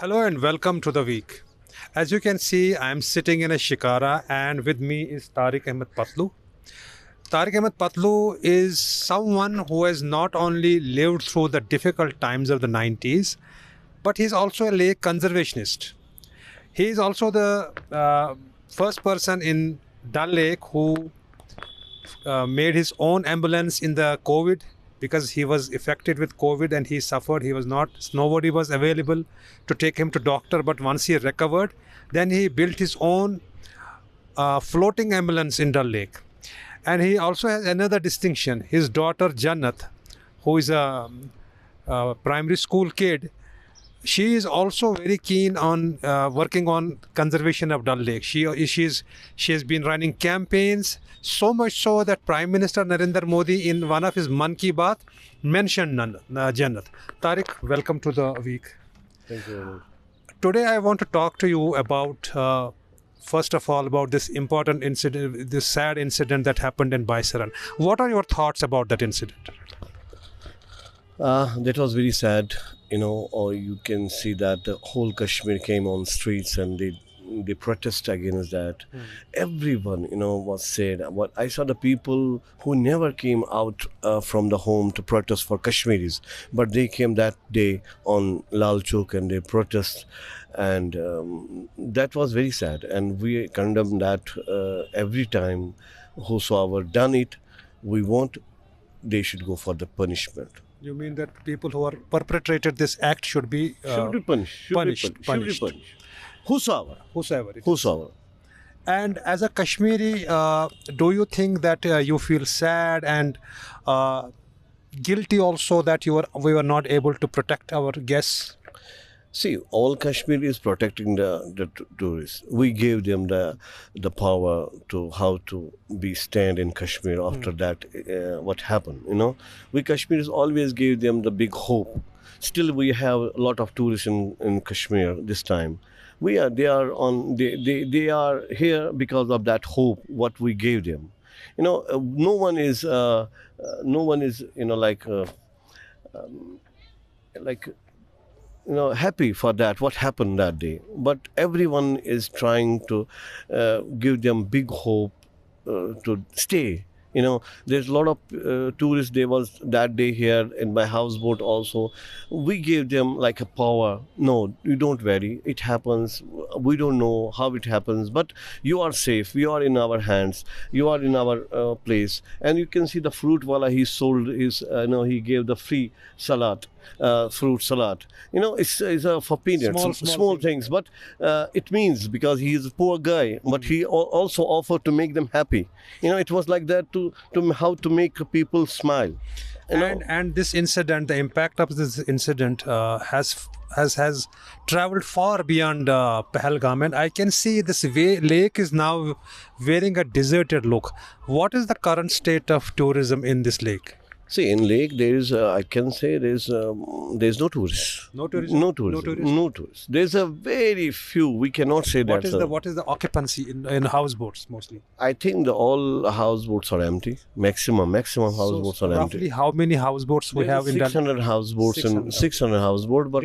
Hello and welcome to the week. As you can see, I am sitting in a shikara and with me is Tariq Ahmed Patlu. Tariq Ahmed Patlu is someone who has not only lived through the difficult times of the 90s, but he's also a lake conservationist. He is also the first person in Dal Lake who made his own ambulance in the COVID because he was affected with COVID and he suffered. He was not, nobody was available to take him to doctor. But once he recovered, then he built his own floating ambulance in Dal Lake. And he also has another distinction. His daughter Jannat, who is a primary school kid, she is also very keen on working on conservation of Dal Lake. She has been running campaigns, so much so that Prime Minister Narendra Modi in one of his Man Ki Baat mentioned Jannat. Tariq, welcome to the week. Thank you very much. Today I want to talk to you about first of all about this important incident, this sad incident that happened in Baisaran. What are your thoughts about that incident? That was very sad, or you can see that the whole Kashmir came on streets and they protest against that. Everyone, was sad. What I saw the people who never came out from the home to protest for Kashmiris, but they came that day on Lal Chowk and they protest, and that was very sad. And we condemn that every time. Whosoever done it, we want they should go for the punishment. You mean that people who are perpetrated this act should be Should be punished. punished. Whosoever. Whosoever it is. Whosoever. And as a Kashmiri, do you think that you feel sad and guilty also that we were not able to protect our guests? See, all Kashmir is protecting the tourists. We gave them the power to how to be stand in Kashmir after that, what happened, We Kashmiris always gave them the big hope. Still, we have a lot of tourists in Kashmir this time. They are here because of that hope, what we gave them. No one is, happy for that, what happened that day. But everyone is trying to give them big hope to stay. There's a lot of tourists. They was that day here in my houseboat also. We gave them like a power. No, you don't worry. It happens. We don't know how it happens, but you are safe. You are in our hands. You are in our place. And you can see the fruit wala, he sold his, he gave the free salad. Fruit salad, it's for peanuts, small things, but it means because he is a poor guy, but he also offered to make them happy. It was like that to how to make people smile. And this incident, the impact of this incident has traveled far beyond Pahalgam, and I can see this lake is now wearing a deserted look. What is the current state of tourism in this lake? See, in lake there is, I can say there's no tourists. No tourism? No tourists. There's a very few. We cannot say that. What is the occupancy in houseboats mostly? I think all houseboats are empty. Maximum houseboats are empty. Roughly how many houseboats we have in 600 houseboats and 600 houseboats, but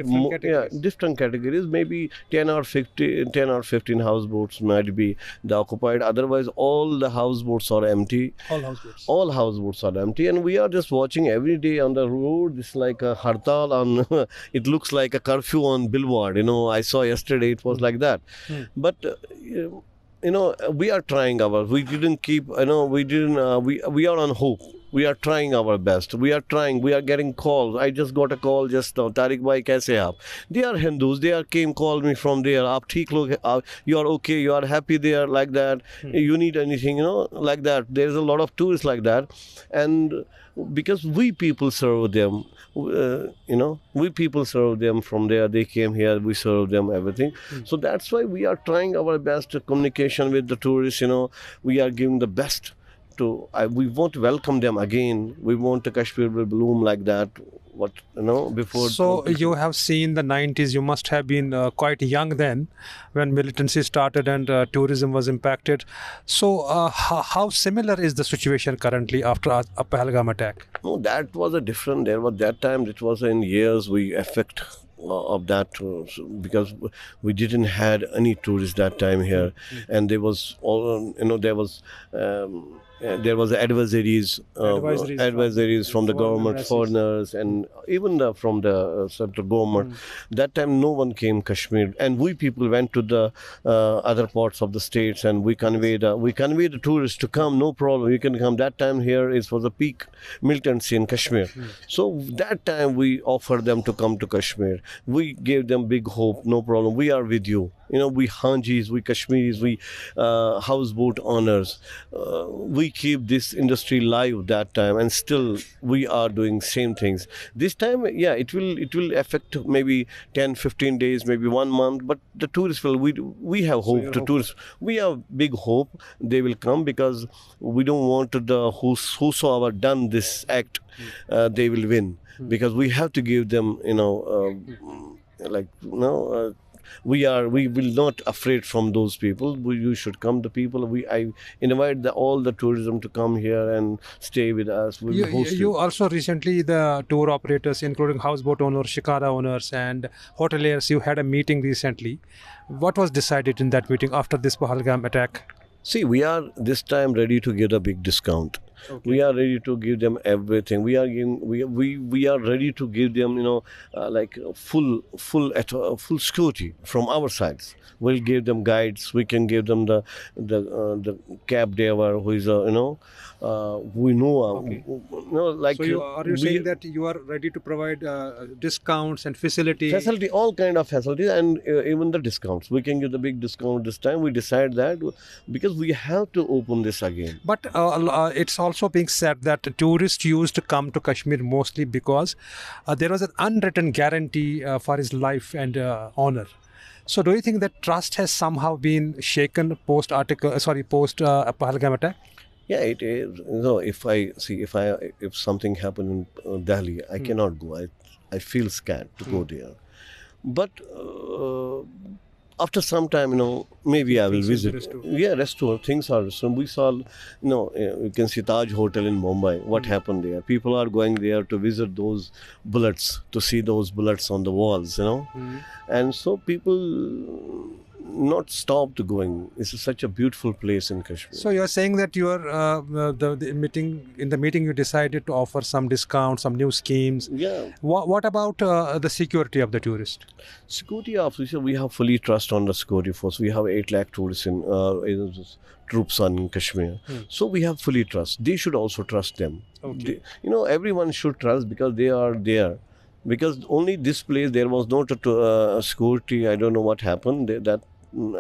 different categories. Maybe 10 or 15 houseboats might be occupied. Otherwise, all the houseboats are empty. All houseboats are empty, and we are just watching every day on the road. It's like a hartal on. It looks like a curfew on billboard. I saw yesterday it was like that. But we are trying our. We didn't keep. We didn't. We are on hope. We are trying our best. We are trying. We are getting calls. I just got a call just now. Tariq bhai, kaise aap? They are Hindus. They called me from there. Aap theek log, you are okay. You are happy there, like that. You need anything, like that. There's a lot of tourists like that, and because we people serve them, we people serve them from there. They came here. We serve them everything. So that's why we are trying our best communication with the tourists. We are giving the best. We want to welcome them again. We want the Kashmir will bloom like that. Before. So you have seen the 90s. You must have been quite young then, when militancy started and tourism was impacted. So how similar is the situation currently after a Pahalgam attack? No, that was a different. There was that time. It was in years we affect of that because we didn't had any tourists that time here, and there was all there was advisories from the government, foreigners, and even from the central government. That time no one came Kashmir, and we people went to the other parts of the states, and we conveyed the tourists to come. No problem, you can come. That time here it was a peak militancy in Kashmir, so that time we offered them to come to Kashmir. We gave them big hope. No problem, we are with you. We Hanjis, we Kashmiris, we houseboat owners, we keep this industry live that time, and still we are doing same things. This time, yeah, it will affect maybe 10-15 days, maybe 1 month, but the tourists will, we have hope to tourists. We have big hope they will come, because we don't want the whosoever done this act, they will win, because we have to give them, we will not afraid from those people. You should come, the people. I invite all the tourism to come here and stay with us. You also recently, the tour operators, including houseboat owners, shikara owners, and hoteliers, you had a meeting recently. What was decided in that meeting after this Pahalgam attack? See, we are this time ready to give a big discount. Okay. We are ready to give them everything. We are ready to give them, like full security from our sides. We'll give them guides. We can give them the cab driver who is we know. Okay. So are you saying that you are ready to provide discounts and facility, all kind of facilities, and even the discounts. We can give the big discount this time. We decide that because we have to open this again. But it's also being said that tourists used to come to Kashmir mostly because there was an unwritten guarantee for his life and honor. So do you think that trust has somehow been shaken post Pahalgam attack? Yeah, it is. If something happened in Delhi, I cannot go. I feel scared to go there. But after some time, maybe I will visit. Yeah, restore. Things are restored. We saw, you can see Taj Hotel in Mumbai. What happened there? People are going there to visit those bullets, to see those bullets on the walls, And so people not stopped going. It's such a beautiful place in Kashmir. So you're saying that you are in the meeting you decided to offer some discounts, some new schemes. Yeah. What about the security of the tourist? Security officer, we have fully trust on the security force. We have 8 lakh tourists in troops in Kashmir. So we have fully trust. They should also trust them. Okay. Everyone should trust because they are there. Because only this place there was no security. I don't know what happened.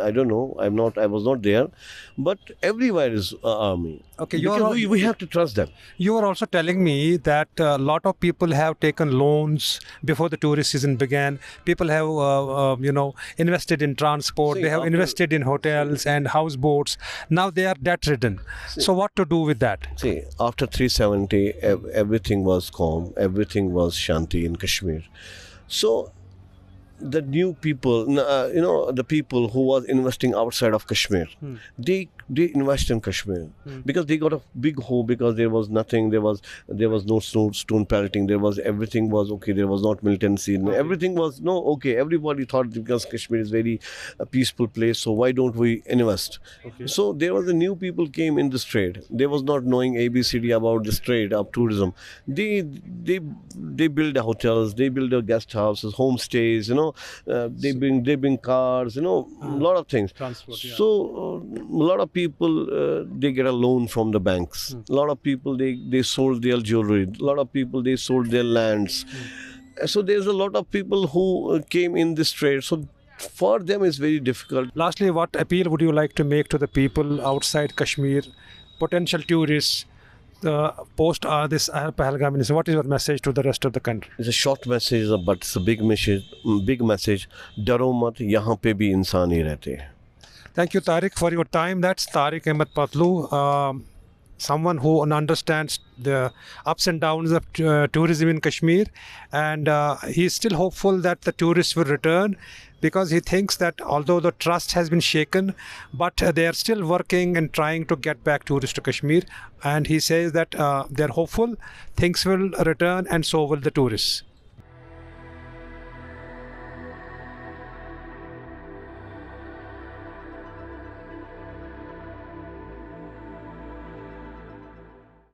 I don't know. I was not there, but everywhere is army. Okay, we have to trust them. You were also telling me that a lot of people have taken loans before the tourist season began. People have, invested in transport. They have invested in hotels and houseboats. Now they are debt-ridden. So what to do with that? See, after 370, everything was calm. Everything was shanti in Kashmir. So the new people, the people who was investing outside of Kashmir, they invest in Kashmir because they got a big hope, because there was nothing, there was no stone pelleting, everything was okay, there was not militancy, everything was okay. Everybody thought because Kashmir is very peaceful place, so why don't we invest? Okay. So there was a new people came in this trade. They was not knowing ABCD about this trade of tourism. They build hotels, they build guest houses, homestays, they bring cars, a lot of things. Transport, yeah. So a lot of people they get a loan from the banks. A lot of people they sold their jewelry. A lot of people they sold their lands. So there's a lot of people who came in this trade. So for them it's very difficult. Lastly, what appeal would you like to make to the people outside Kashmir, potential tourists, post this Pahalgam incident? What is your message to the rest of the country? It's a short message, but it's a big message. Daro mat, yahan pe bhi insaan hi rehte hain. Thank you, Tariq, for your time. That's Tariq Ahmed Patloo, someone who understands the ups and downs of tourism in Kashmir, and he is still hopeful that the tourists will return, because he thinks that although the trust has been shaken, but they are still working and trying to get back tourists to Kashmir, and he says that they are hopeful things will return and so will the tourists.